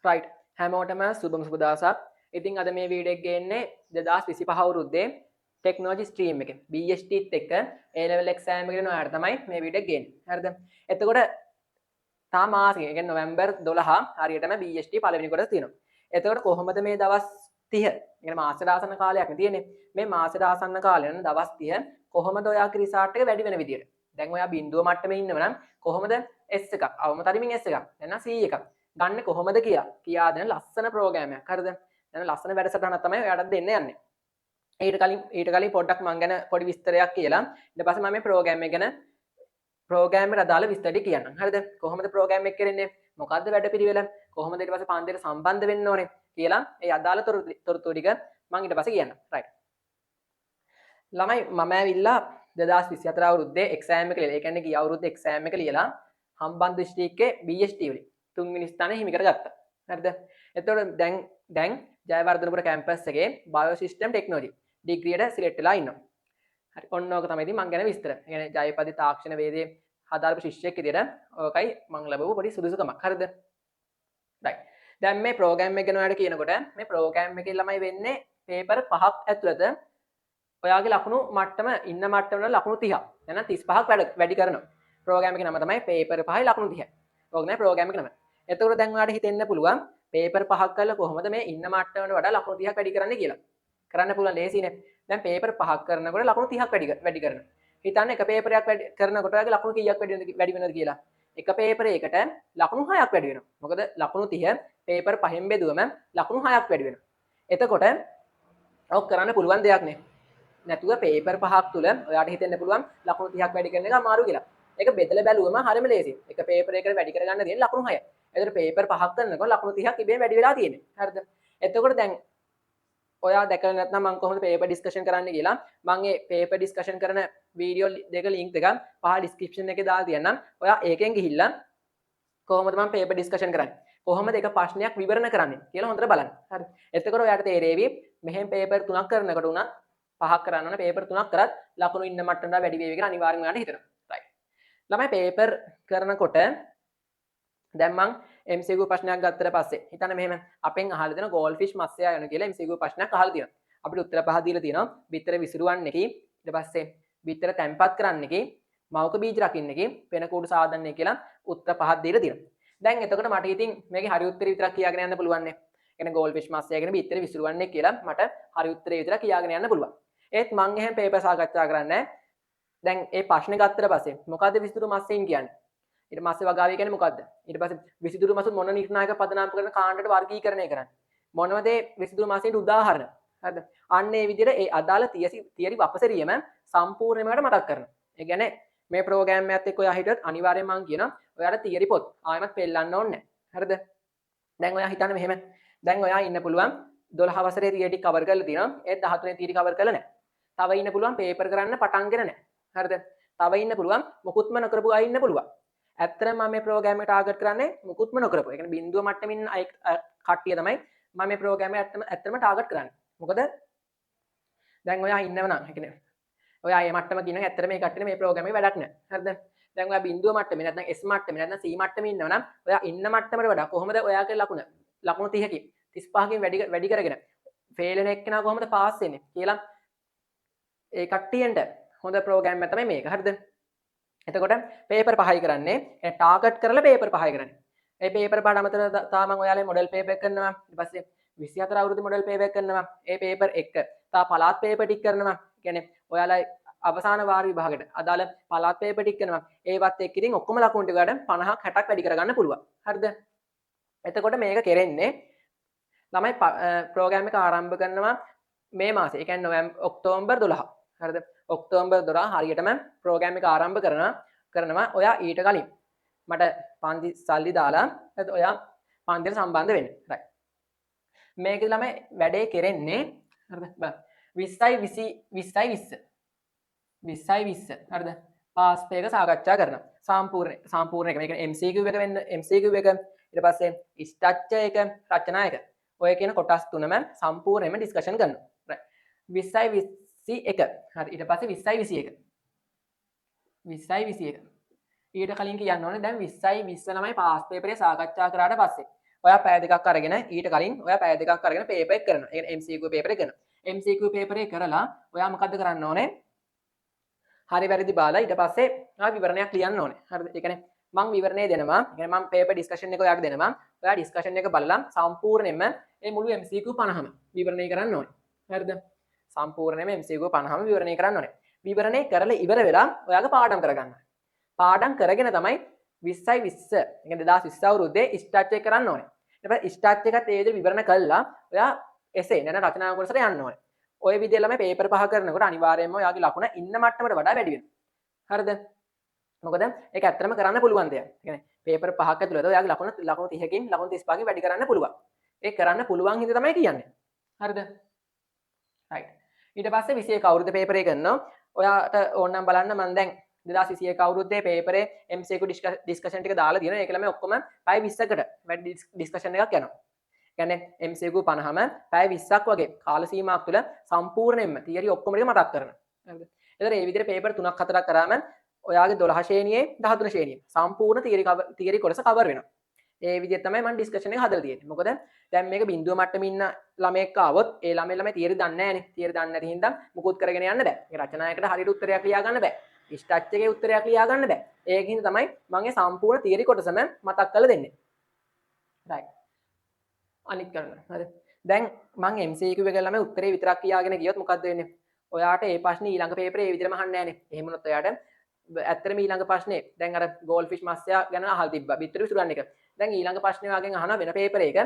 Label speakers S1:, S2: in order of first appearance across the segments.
S1: Right හැමෝටම සුබම සුබ දවසක්. ඉතින් අද මේ වීඩියෝ එක ගේන්නේ 2025 අවුරුද්දේ ටෙක්නොලොජි ස්ට්‍රීම් එකේ BSTත් එක්ක A level exam එකේ ඔයාලට තමයි මේ වීඩියෝ එක ගේන්නේ. හරිද? එතකොට තා මාසෙක ඒ කියන්නේ නොවැම්බර් 12 හරියටම BST පළවෙනි කොටස තියෙනවා. එතකොට කොහොමද මේ දවස් 30 يعني මාසෙට ආසන්න කාලයක් නේ තියෙන්නේ. මේ මාසෙට ආසන්න කාලය නම් දවස් 30 කොහොමද ඔයාගේ රිසල්ට් එක වැඩි වෙන විදියට. දැන් ඔයා බිඳුව මට්ටමේ ඉන්නව නම් කොහොමද S එකක් අවම තරමින් S එකක් නැත්නම් C එකක් ගන්න කොහොමද කියා දෙන ලස්සන ප්‍රෝග්‍රෑම් එකක්. හරිද? දැන් ලස්සන වැඩසටහනක් තමයි ඔයාලට දෙන්න යන්නේ. ඊට කලින් පොඩ්ඩක් මම ගැන පොඩි විස්තරයක් කියලා ඊට පස්සේ මම මේ ප්‍රෝග්‍රෑම් එක ගැන ප්‍රෝග්‍රෑම් එකට අදාළ විස්තර ටික කියන්නම්. හරිද? කොහොමද ප්‍රෝග්‍රෑම් එක කරන්නේ? මොකද්ද වැඩපිළිවෙල? කොහොමද ඊට පස්සේ පන්තියට සම්බන්ධ වෙන්න ඕනේ කියලා ඒ අදාළ තොරතුරු ටික මම ඊට පස්සේ කියන්නම්. රයිට්. ළමයි මම ඇවිල්ලා 2024 අවුරුද්දේ එක්සෑම් එක ලියලා. ඒ කියන්නේ ගිය අවුරුද්දේ එක්සෑම් එක ලියලා හම්බන්තොට දිස්ත්‍රික්කයේ BST වලින් තුන්වෙනි ස්ථානය හිමි කරගත්තා. හරිද? එතකොට දැන් ජයවර්ධනපුර කැම්පස් එකේ බයෝසිස්ටම් ටෙක්නොලොජි ඩිග්‍රියට සිලෙක්ට් වෙලා ඉන්නවා. හරි. ඔන්න ඕක තමයි ඉතින් මම ගැන විස්තර. ඒ කියන්නේ ජයපති තාක්ෂණ වේදේ හදාරපු ශිෂ්‍යයෙක් විදියට ඕකයි මම ලැබුව පොඩි සුදුසුකමක්. හරිද? රයිට්. දැන් මේ ප්‍රෝග්‍රෑම් එක ගැන ඔයාලට කියනකොට මේ ප්‍රෝග්‍රෑම් එකේ ළමයි වෙන්නේ පේපර් 5ක් ඇතුළත ඔයාගේ ලකුණු මට්ටම ඉන්න මට්ටම වල ලකුණු 30ක්. එහෙනම් 35ක් වැඩි කරනවා. ප්‍රෝග්‍රෑම් එකේ නම තමයි පේපර් 5යි ලකුණු 30යි. ඕක තමයි ප්‍රෝග්‍රෑම් එකේ නම. එතකොට දැන් ඔයාලට හිතෙන්න පුළුවන් පේපර් 5ක් කරලා කොහොමද මේ ඉන්න මට්ටමට වඩා ලකුණු 30ක් වැඩි කරන්නේ කියලා. කරන්න පුළුවන් ලේසියිනේ. දැන් පේපර් 5ක් කරනකොට ලකුණු 30ක් වැඩි කරනවා. හිතන්න එක පේපරයක් කරනකොට ඔයාගේ ලකුණු කීයක් වැඩි වෙනවද කියලා. එක පේපරයකට ලකුණු 6ක් වැඩි වෙනවා. මොකද ලකුණු 30 පේපර් 5න් බෙදුවම ලකුණු 6ක් වැඩි වෙනවා. එතකොට ඔක් කරන්න පුළුවන් දෙයක් නේ. නැතුව පේපර් 5ක් තුල ඔයාට හිතෙන්න පුළුවන් ලකුණු 30ක් වැඩි කරන එක අමාරු කියලා. ඒක බෙදලා බැලුවම හරියම ලේසියි. එක පේපරයකට වැඩි කරගන්න තියෙන ලකුණු 6යි. එතකොට පේපර් 5ක් කරනකොට ලකුණු 30ක් ඉබේම වැඩි වෙලා තියෙන්නේ. හරිද? එතකොට දැන් ඔයා දැකලා නැත්නම් මම කොහොමද පේපර් ඩිස්කෂන් කරන්න කියලා මම මේ පේපර් ඩිස්කෂන් කරන වීඩියෝ දෙක ලින්ක් දෙක පහ ඩිස්ක්‍රිප්ෂන් එකේ දාලා තියන්නම්. ඔයා ඒකෙන් ගිහිල්ලා කොහොමද මම පේපර් ඩිස්කෂන් කරන්නේ? කොහොමද එක ප්‍රශ්නයක් විවරණ කරන්නේ කියලා හොඳට බලන්න. හරි. එතකොට ඔයාට තේරෙවි මෙහෙම පේපර් 3ක් කරනකොට උනත් පහක් කරන්න ඕන පේපර් 3ක් කරත් ලකුණු ඉන්න මට්ටමට වැඩි වේවි කියලා අනිවාර්යෙන්ම ඔයාලට හිතෙනවා. රයිට්. ළමයි පේපර් කරනකොට දැන් මම MCQ ප්‍රශ්නයක් ගත්තට පස්සේ හිතන්න මෙහෙම අපෙන් අහලා දෙන ගෝල්ෆිෂ් මත්ස්‍යයා යන කියලා MCQ ප්‍රශ්නයක් අහලා තියෙනවා. අපිට උත්තර පහ දීලා තියෙනවා. බිත්තර විසිරුවන්නේ කි ඊට පස්සේ බිත්තර තැම්පත් කරන්නේ කි මවක බීජ රකින්නේ කි වෙන කූඩු සාදන්නේ කියලා උත්තර පහක් දීලා තියෙනවා. දැන් එතකොට මට ඉතින් මේකේ හරි උත්තරේ විතරක් කියාගෙන යන්න පුළුවන් නේ. කියන්නේ ගෝල්ෆිෂ් මත්ස්‍යයා කියන බිත්තර විසිරුවන්නේ කියලා මට හරි උත්තරේ විතරක් කියාගෙන යන්න පුළුවන්. ඒත් මම එහෙම පේපර් සාකච්ඡා කරන්නේ දැන් ඒ ප්‍රශ්නේ ගත්තට පස්සේ මොකද්ද විසිතුරු මත්ස්‍යයින් කියන්නේ? ඊට පස්සේ වගාවේ කියන්නේ මොකද්ද? ඊට පස්සේ විසිතුරු මසුන් මොන නිර්ණායක පදනම් කරන කාණ්ඩයට වර්ගීකරණය කරන්නේ? මොනවද ඒ විසිතුරු මසුන්ට උදාහරණ? හරිද? අන්න ඒ විදිහට ඒ අදාළ තියරි වපසරියම සම්පූර්ණයෙන්ම මතක් කරනවා. ඒ කියන්නේ මේ ප්‍රෝග්‍රෑම් එකත් එක්ක ඔයා හිටියොත් අනිවාර්යයෙන්ම මම කියනවා ඔයාලා තියරි පොත් ආයෙමත් පෙන්නන්න ඕනේ නැහැ. හරිද? දැන් ඔයා හිතන්න මෙහෙම. දැන් ඔයා ඉන්න පුළුවන් 12 වසරේ තියරි කවර් කරලා තියෙනවා. ඒත් 13 තියරි කවර් කරලා නැහැ. තව ඉන්න පුළුවන් පේපර් කරන්න පටන්ගෙන නැහැ. හරිද? තව ඉන්න පුළුවන් මොකුත්ම නොකරපු අය ඉන්න පුළුවන්. ඇත්තටම මම මේ ප්‍රෝග්‍රෑම් එක ටාගට් කරන්නේ මොකුත්ම නොකරපු. ඒ කියන්නේ බිඳුව මට්ටමින් අය කට්ටිය තමයි මම මේ ප්‍රෝග්‍රෑම් එක ඇත්තටම ටාගට් කරන්නේ. මොකද දැන් ඔයා ඉන්නව නම් ඒ කියන්නේ ඔයා මේ මට්ටමක ඉන්න ඇත්තටම මේ කට්ටිය මේ ප්‍රෝග්‍රෑම් එකේ වැඩක් නැහැ. හරිද? දැන් ඔයා බිඳුව මට්ටමේ නැත්නම් S මට්ටමේ නැත්නම් C මට්ටමේ ඉන්නව නම් ඔයා ඉන්න මට්ටමට වඩා කොහොමද ඔයාගේ ලකුණ 30කින් 35කින් වැඩි කරගෙන ෆේල් වෙන එක්කෙනා කොහොමද පාස් වෙන්නේ කියලා ඒ කට්ටියන්ට හොඳ ප්‍රෝග්‍රෑම් එක තමයි මේක. හරිද? එතකොට පේපර් 5යි කරන්නේ ඒ ටාගට් කරලා පේපර් 5යි කරන්නේ. ඒ පේපර් පහට අමතරව තාම මම ඔයාලේ මොඩල් පේපර් එකක් කරනවා. ඊට පස්සේ 24 අවුරුදු මොඩල් පේපර් එකක් කරනවා. ඒ පේපර් එක තා පළාත් පේපර් ටික කරනවා. කියන්නේ ඔයාලා අවසාන වාර විභාගෙට අදාළ පළාත් පේපර් ටික කරනවා. ඒවත් එක්ක ඉතින් ඔක්කොම ලකුණු ටික වඩා 50ක් 60ක් වැඩි කරගන්න පුළුවන්. හරිද? එතකොට මේක කෙරෙන්නේ ළමයි ප්‍රෝග්‍රෑම් එක ආරම්භ කරනවා මේ මාසේ. ඒ කියන්නේ ඔක්තෝබර් 12. හරිද? ඔක්තෝබර් 12 හරියටම ප්‍රෝග්‍රෑම් එක ආරම්භ කරනවා. ඔයා ඊට කලින් මට පන්ති සල්ලි දාලා ඔයා පන්තියට සම්බන්ධ වෙන්න. රයිට්. මේකේ ළමයි වැඩේ කෙරෙන්නේ හරිද? 20යි 20යි 20. හරිද? පාස් පේක සාකච්ඡා කරනවා. සම්පූර්ණ එක. මේක MCQ එක වෙන්න MCQ එක ඊට පස්සේ ස්ට්‍රක්චර් එක රචනා එක. ඔය කියන කොටස් තුනම සම්පූර්ණයෙන්ම ඩිස්කෂන් කරනවා. රයිට්. 20යි 21. හරි. ඊට පස්සේ 20යි 21. 20යි 21. ඊට කලින් කියන්න ඕනේ දැන් 20යි 20 ළමයි පාස් පේපරේ සාකච්ඡා කරාට පස්සේ ඔයා පැය දෙකක් අරගෙන ඊට කලින් ඔයා පැය දෙකක් අරගෙන පේපර් එක කරනවා. ඒ කියන්නේ MCQ පේපර් එක කරනවා. MCQ පේපර් එක කරලා ඔයා මොකද්ද කරන්න ඕනේ? හරි වැරදි බාලා ඊට පස්සේ ඔයා විවරණයක් ලියන්න ඕනේ. හරිද? ඒ කියන්නේ මම විවරණය දෙනවා. ඒ කියන්නේ මම පේපර් ඩිස්කෂන් එක ඔයාට දෙනවා. ඔයා ඩිස්කෂන් එක බලලා සම්පූර්ණයෙන්ම මේ මුළු MCQ 50ම විවරණය කරන්න ඕනේ. හරිද? සම්පූර්ණයෙන්ම MCQ 50ම විවරණය කරන්න ඕනේ. විවරණය කරලා ඉවර වෙලා ඔයාගේ පාඩම් කරගන්න. පාඩම් කරගෙන තමයි 20යි 20 ඒ කියන්නේ 2020 අවුරුද්දේ ස්ටාර්ට් එක කරන්න ඕනේ. ඊට පස්සේ ස්ටාර්ට් එකත් ඒ විදිහට විවරණ කළා ඔයා එසේ නැන රචනා කොටසට යන්න ඕනේ. ඔය විදිහට ළමයි පේපර් පහ කරනකොට අනිවාර්යයෙන්ම ඔයාගේ ලකුණ ඉන්න මට්ටමට වඩා වැඩි වෙනවා. හරිද? මොකද ඒක ඇත්තටම කරන්න පුළුවන් දෙයක්. ඒ කියන්නේ පේපර් පහක් ඇතුළත ඔයාගේ ලකුණ 30කින් ලකුණු 35කින් වැඩි කරන්න පුළුවන්. ඒක කරන්න පුළුවන් හින්දා තමයි කියන්නේ. හරිද? right. ඊට පස්සේ 21 අවුරුද්ද පේපර් එක කරනවා. ඔයාට ඕනනම් බලන්න මම දැන් 2021 අවුරුද්දේ පේපරේ MCQ ඩිස්කෂන් ටික දාලා තියෙනවා. ඒක ළමයි ඔක්කොම පැය 20කට වැඩි ඩිස්කෂන් එකක් යනවා. කියන්නේ MCQ 50ම පැය 20ක් වගේ කාල සීමාවක් තුළ සම්පූර්ණයෙන්ම තියරි ඔක්කොම ටික මතක් කරනවා. හරිද? ඒතර මේ විදිහට පේපර් 3ක් 4ක් කරාම ඔයාගේ 12 ශ්‍රේණියේ 13 ශ්‍රේණියේ සම්පූර්ණ තියරි කොටස කවර් වෙනවා. ඒ විදිහට තමයි මම ඩිස්කෂන් එක හදලා තියෙන්නේ. මොකද දැන් මේක බිඳුව මට්ටමේ ඉන්න ළමයෙක් ආවොත් ඒ ළමයි තියරි දන්නේ නැහැනේ. තියරි දන්නේ නැති හින්දා මුකුත් කරගෙන යන්න බෑ. මේ රචනායකට හරියට උත්තරයක් ලියා ගන්න බෑ. ස්ටාච් එකේ උත්තරයක් ලියා ගන්න බෑ. ඒකින් තමයි මම මේ සම්පූර්ණ තියරි කොටසම මතක් කරලා දෙන්නේ. right. අනිත් කරන්න. හරි. දැන් මම MCQ එක ළමයි උත්තරේ විතරක් කියාගෙන ගියොත් මොකද්ද වෙන්නේ? ඔයාට ඒ ප්‍රශ්නේ ඊළඟ පේපරේ ඒ විදිහටම අහන්නේ නැහනේ. එහෙම වුණොත් ඔයාට ඇත්තටම ඊළඟ ප්‍රශ්නේ දැන් අර ගෝල්ෆිෂ් මත්ස්‍යයා ගැන අහලා තිබ්බා. බිත්තර විසුරන්න එක. දැන් ඊළඟ ප්‍රශ්නේ වාගෙන් අහන වෙන පේපර් එක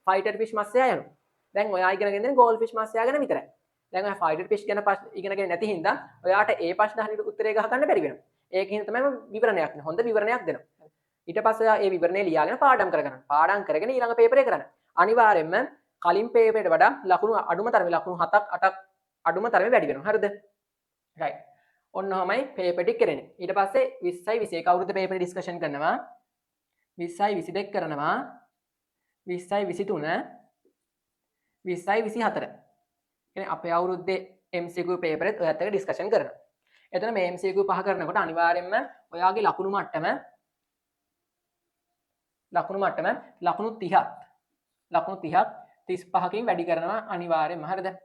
S1: ෆයිටර් ෆිෂ් මත්ස්‍යයා යනවා. දැන් ඔයා ඉගෙනගෙන ඉන්නේ ගෝල්ෆිෂ් මත්ස්‍යයා ගැන විතරයි. දැන් ඔයා ෆයිටර් ෆිෂ් ගැන ඉගෙනගෙන නැති හින්දා ඔයාට ඒ ප්‍රශ්න හරියට උත්තරේ ගහ ගන්න බැරි වෙනවා. ඒකින් තමයි මම විවරණයක් නේ. හොඳ විවරණයක් දෙනවා. ඊට පස්සේ ඔයා ඒ විවරණේ ලියාගෙන පාඩම් කරගන්න. පාඩම් කරගෙන ඊළඟ පේපරේ කරන්න. අනිවාර්යයෙන්ම කලින් පේපරේට වඩා ලකුණු අඩුම තරමේ ලකුණු 7ක් 8ක් අඩුම තරමේ වැඩි වෙනවා. හරිද? right. ඔන්න ඔහමයි පේපර් ටික කරන්නේ. ඊට පස්සේ 20යි 21 අවුරුද්ද පේපර් ඩිස්කෂන් කරනවා. 20යි 22 කරනවා. 20යි 23 20යි 24. කියන්නේ අපේ අවුරුද්දේ MCQ පේපරෙත් ඔයත් එක්ක ඩිස්කෂන් කරනවා. එතන මේ MCQ පහ කරනකොට අනිවාර්යයෙන්ම ඔයාගේ ලකුණු මට්ටම ලකුණු 30ක් 35කින් වැඩි කරනවා අනිවාර්යයෙන්ම. හරිද? ඒ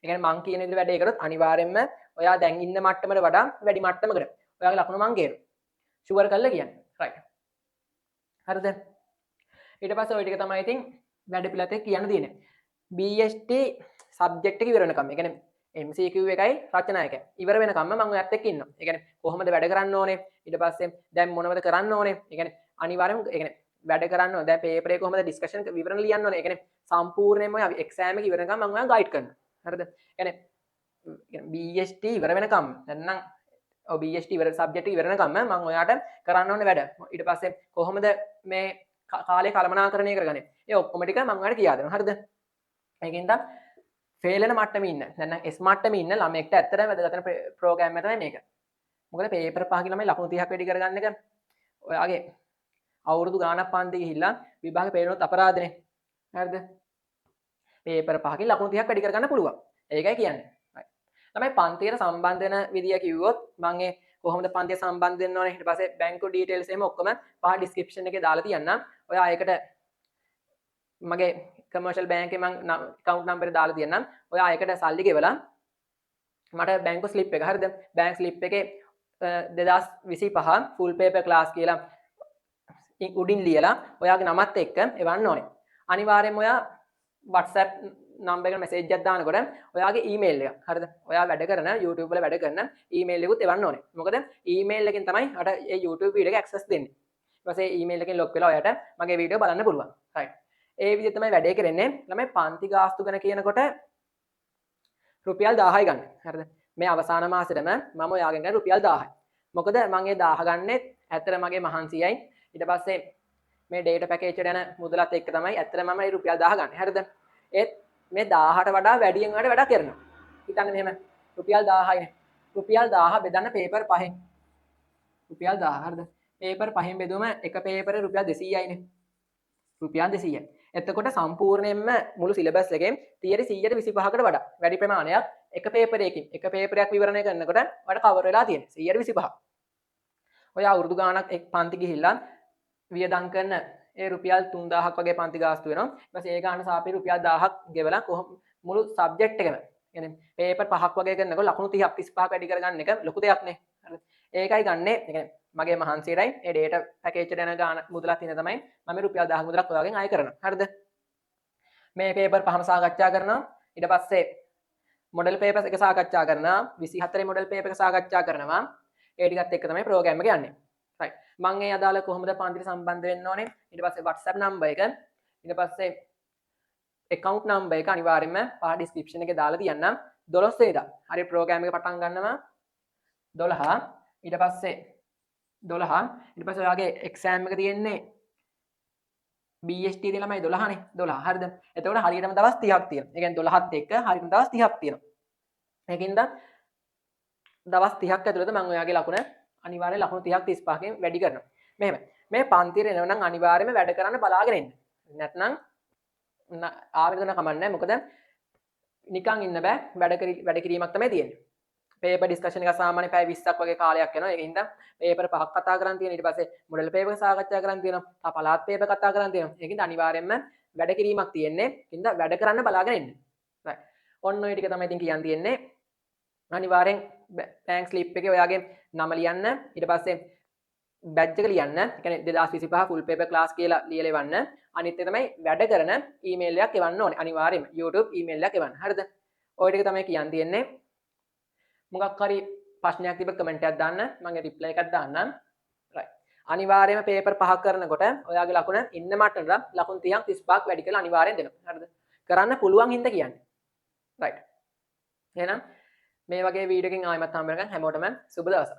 S1: කියන්නේ මං කියන විදිහට වැඩේ කරොත් අනිවාර්යයෙන්ම ඔයා දැන් ඉන්න මට්ටමට වඩා වැඩි මට්ටමකට ඔයාගේ ලකුණු මං ගේනවා. ෂුවර් කරලා කියන්නේ. රයිට්. හරිද? ඊට පස්සේ ওই ටික තමයි ඉතින් වැඩ පිළිවෙතේ කියන්න තියෙන්නේ. BST සබ්ජෙක්ට් එක ඉවර වෙනකම්. ඒ කියන්නේ MCQ එකයි රචනා එකයි. ඉවර වෙනකම්ම මම ඔයත් එක්ක ඉන්නවා. ඒ කියන්නේ කොහොමද වැඩ කරන්න ඕනේ? ඊට පස්සේ දැන් මොනවද කරන්න ඕනේ? ඒ කියන්නේ අනිවාර්යයෙන්ම ඒ කියන්නේ වැඩ කරන්න ඕනේ. දැන් පේපර් එක කොහොමද ඩිස්කෂන් එක විවරණ ලියන්න ඕනේ. ඒ කියන්නේ සම්පූර්ණයෙන්ම ඔය එක්සෑම් එක ඉවර වෙනකම් මම ඔයාලා ගයිඩ් කරනවා. හරිද? කියන්නේ BST ඉවර වෙනකම් නැත්නම් ඔව් BST ඉවර සබ්ජෙක්ට් එක ඉවර වෙනකම් මම ඔයාට කරන්න ඕනේ වැඩ. ඊට පස්සේ කොහොමද මේ කාලේ කළමනාකරණය කරගන්නේ? ඒ ඔක්කොම ටික මම ඔයාලට කියා දෙනවා. හරිද? ඒකින්ද ෆේල් වෙන මට්ටමේ ඉන්න නැත්නම් S මට්ටමේ ඉන්න ළමයෙක්ට ඇත්තටම වැදගත් වෙන ප්‍රෝග්‍රෑම් එක තමයි මේක. මොකද පේපර් පහකින් ළමයි ලකුණු 30ක් වැඩි කරගන්න එක ඔයාගේ අවුරුදු ගාණක් පන්ති ගිහිල්ලා විභාගේ පේනොත් අපරාධනේ. හරිද? පේපර් පහකින් ලකුණු 30ක් වැඩි කරගන්න පුළුවන්. ඒකයි කියන්නේ. ළමයි පන්තියට සම්බන්ධ වෙන විදිය කිව්වොත් මම ඒ කොහොමද පන්තිය සම්බන්ධ වෙන්න ඕනේ ඊට පස්සේ බැංකු ඩීටේල්ස් එහෙම ඔක්කොම පහ ඩිස්ක්‍රිප්ෂන් එකේ දාලා තියන්නම්. ඔයා ඒකට මගේ කමර්ෂල් බැංක් එකේ මම account number එක දාලා තියන්නම්. ඔයා ඒකට සල්ලි ගෙවලා මට බැංකු ස්ලිප් එක හරිද? බැංක් ස්ලිප් එකේ 2025 ෆුල් පේපර් ක්ලාස් කියලා උඩින් ලියලා ඔයාගේ නමත් එක්ක එවන්න ඕනේ. අනිවාර්යයෙන්ම ඔයා WhatsApp නම්බර් එකට මැසේජ් එකක් දානකොට ඔයාගේ ඊමේල් එක හරිද? ඔයා වැඩ කරන YouTube වල වැඩ කරන ඊමේල් එකකුත් එවන්න ඕනේ. මොකද ඊමේල් එකෙන් තමයි අර ඒ YouTube වීඩියෝ එක ඇක්සස් දෙන්නේ. ඊට පස්සේ ඊමේල් එකෙන් ලොග් වෙලා ඔයාට මගේ වීඩියෝ බලන්න පුළුවන්. right. ඒ විදිහට තමයි වැඩේ කරන්නේ. ළමයි පන්ති ගාස්තු ගැන කියනකොට රුපියල් 1000යි ගන්න. හරිද? මේ අවසාන මාසෙටම මම ඔයාගෙන් ගන්න රුපියල් 1000යි. මොකද මම ඒ 1000 ගන්නෙත් ඇත්තට මගේ මහන්සියයි. ඊට පස්සේ මේ ඩේටා පැකේජ් එකට යන මුදලත් එක්ක තමයි ඇත්තට මම මේ රුපියල් 1000 ගන්න. හරිද? ඒත් මේ 1000ට වඩා වැඩියෙන් වලට වැඩ කරනවා. හිතන්න මෙහෙම රුපියල් 1000යිනේ. රුපියල් 1000 බෙදන්න පේපර් පහෙන්. රුපියල් 1000 හරිද? පේපර් පහෙන් බෙදුවම එක පේපරේ රුපියල් 200යිනේ. රුපියල් 200යි. එතකොට සම්පූර්ණයෙන්ම මුළු සිලබස් එකෙන් තියරි 125කට වඩා වැඩි ප්‍රමාණයක් එක පේපරයකින් එක පේපරයක් විවරණය කරනකොට ඔයාලට කවර් වෙලා තියෙනවා 125. ඔය අවුරුදු ගාණක් එක් පන්ති ගිහිල්ලා වියදම් කරන ඒ රුපියල් 3000ක් වගේ පන්ති ගාස්තු වෙනවා. ඊට පස්සේ ඒ ගානට සාපේක්ෂව රුපියල් 1000ක් ගෙවලා මුළු සබ්ජෙක්ට් එකම يعني පේපර් 5ක් වගේ කරනකොට ලකුණු 30ක් 35ක් වැඩි කරගන්න එක ලොකු දෙයක් නේ. හරිද? ඒකයි ගන්නෙ. ඒ කියන්නේ මගේ මහන්සියටයි ඒ ඩේටා පැකේජ් එකට යන ගාන මුදලක් තියෙන තමයි මම රුපියල් 1000ක් මුදලක් ඔයාගෙන් අය කරනවා. හරිද? මේ පේපර් පහම සාකච්ඡා කරනවා. ඊට පස්සේ මොඩල් පේපර්ස් එක සාකච්ඡා කරනවා. 24 මොඩල් පේපර් එක සාකච්ඡා කරනවා. ඒ ටිකත් එක්ක තමයි ප්‍රෝග්‍රෑම් එක යන්නේ. right. මම ඒ අදාළ කොහොමද පන්තිට සම්බන්ධ වෙන්න ඕනේ? ඊට පස්සේ WhatsApp number එක, ඊට පස්සේ account number එක අනිවාර්යයෙන්ම පහ description එකේ දාලා තියන්නම්. 12 වෙනිදා. හරි ප්‍රෝග්‍රෑම් එක පටන් ගන්නවා 12. ඊට පස්සේ 12. ඊට පස්සේ ඔයාගේ exam එක තියෙන්නේ BST දී ළමයි 12නේ 12 හරිද? එතකොට හරියටම දවස් 30ක් තියෙනවා. ඒ කියන්නේ 12ත් එක්ක හරියටම දවස් 30ක් තියෙනවා. ඒකින්ද දවස් 30ක් ඇතුළත මම ඔයාගේ ලකුණ අනිවාර්යෙන් ලකුණු 30ක් 35කින් වැඩි කරනවා. මෙහෙම. මේ පන්තියට එනවා නම් අනිවාර්යයෙන්ම වැඩ කරන්න බලාගෙන ඉන්න. නැත්නම් ආවෙදන කමන්නේ. මොකද නිකන් ඉන්න බෑ. වැඩ කිරීමක් තමයි තියෙන්නේ. පේපර් ඩිස්කෂන් එක සාමාන්‍ය පැය 20ක් වගේ කාලයක් යනවා. ඒකින්ද පේපර් පහක් කතා කරන් තියෙනවා. ඊට පස්සේ මොඩල් පේපර් සාකච්ඡා කරන් තියෙනවා. තව පළාත් පේපර් කතා කරන් තියෙනවා. ඒකින්ද අනිවාර්යයෙන්ම වැඩ කිරීමක් තියෙන්නේ. ඒකින්ද වැඩ කරන්න බලාගෙන ඉන්න. right. ඔන්න ඔය ටික තමයි ඉතින් කියන්න තියෙන්නේ. අනිවාර්යෙන් බැංක් ස්ලිප් එකේ ඔයාගේ නම ලියන්න. ඊට පස්සේ බැජ් එක ලියන්න. ඒ කියන්නේ 2025 ෆුල් පේපර් ක්ලාස් කියලා ලියලා එවන්න. අනිත් එක තමයි වැඩ කරන ඊමේල් එකක් එවන්න ඕනේ. අනිවාර්යෙන්ම YouTube ඊමේල් එකක් එවන්න. හරිද? ඔය ටික තමයි කියන්න තියෙන්නේ. මොකක් හරි ප්‍රශ්නයක් තිබ්බ කමෙන්ට් එකක් දාන්න. මම රිප්ලයි එකක් දාන්නම්. right. අනිවාර්යයෙන්ම පේපර් පහක් කරනකොට ඔයාගේ ලකුණ ඉන්න මට්ටමට ලකුණු 30ක් 35ක් වැඩි කරලා අනිවාර්යෙන් දෙනවා. හරිද? කරන්න පුළුවන් හින්දා කියන්නේ. right. එහෙනම් මේ වගේ වීඩියෝ එකකින් ආයෙමත් හම්බ වෙනකන් හැමෝටම සුබ දවසක්.